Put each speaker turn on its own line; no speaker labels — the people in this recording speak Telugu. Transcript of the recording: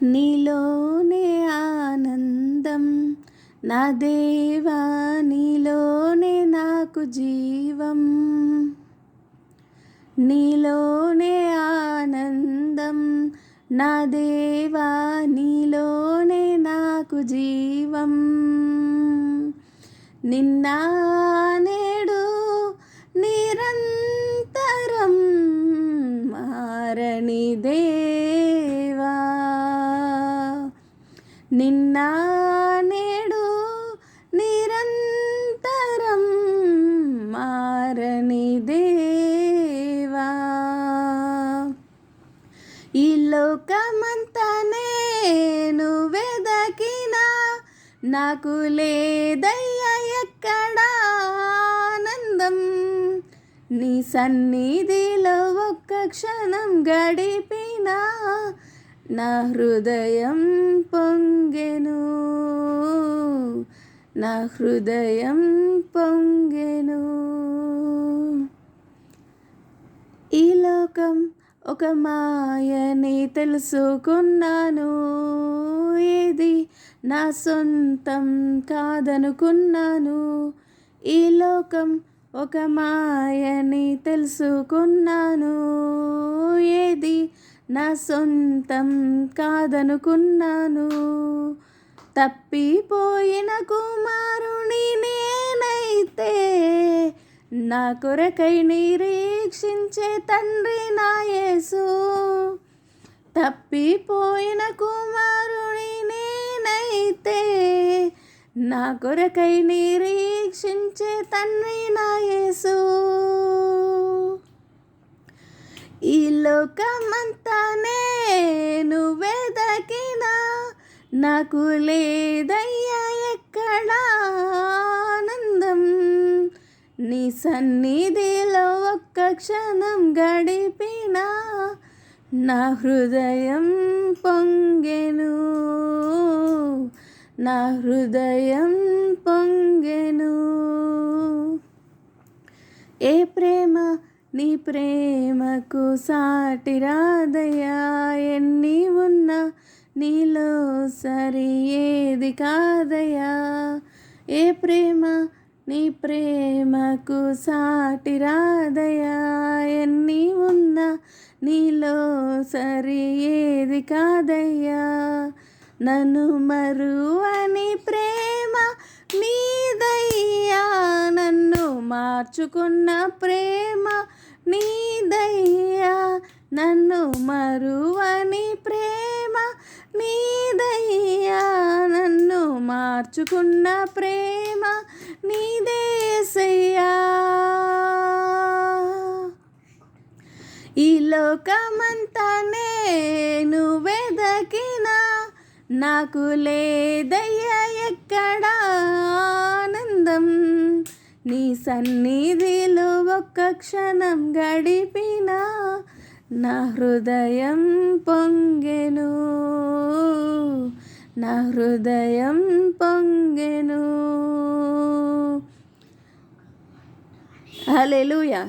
నీలోనే ఆనందం నా దేవా, నీలోనే నాకు జీవం. నీలోనే ఆనందం నా దేవా, నీలోనే నాకు జీవం. నిన్న నేడు నిరంతరం మారని దేవా. నిన్న నేడు నిరంతరం మారని దేవా. ఈ లోకమంతా నేను వెదకినా నాకు లేదయ్యా ఎక్కడ ఆనందం. నీ సన్నిధిలో ఒక్క క్షణం గడిపినా నా హృదయం పొంగెను, నా హృదయం పొంగెను. ఈ లోకం ఒక మాయని తెలుసుకున్నాను, ఏది నా సొంతం కాదనుకున్నాను. ఈ లోకం ఒక మాయని తెలుసుకున్నాను, ఏది నా సొంతం కాదనుకున్నాను. తప్పిపోయిన కుమారుని నేనైతే నా కొరకై నిరీక్షించే తండ్రి నా యేసు. తప్పిపోయిన కుమారుని నేనైతే నా కొరకై నిరీక్షించే తండ్రి నా యేసు. ఈ లోకమంతా నేను వెదకినా నాకు లేదయ్యా ఎక్కడ ఆనందం. నీ సన్నిధిలో ఒక్క క్షణం గడిపినా నా హృదయం పొంగెను, నా హృదయం పొంగెను. ఏ ప్రేమ నీ ప్రేమకు సాటి రాదయ్యా, ఎన్ని ఉన్నా నీలో సరి ఏది కాదయ్యా. ఏ ప్రేమ నీ ప్రేమకు సాటి రాదయ్యా, ఎన్ని ఉన్నా నీలో సరి ఏది కాదయ్యా. నన్ను మరువని ప్రేమ నీదయ్యా, నన్ను మార్చుకున్న ప్రేమ నీదయ్యా. నన్ను మరువని ప్రేమ నీదయ్యా, నన్ను మార్చుకున్న ప్రేమ నీదేసయ్యా. ఈ లోకమంతా నేను వెదకినా నాకు లేదయ్యా ఎక్కడ ఆనందం. నీ సన్నిధిలో ఒక్క క్షణం గడిపినా నా హృదయం పొంగెను, నా హృదయం పొంగెను. హల్లెలూయా.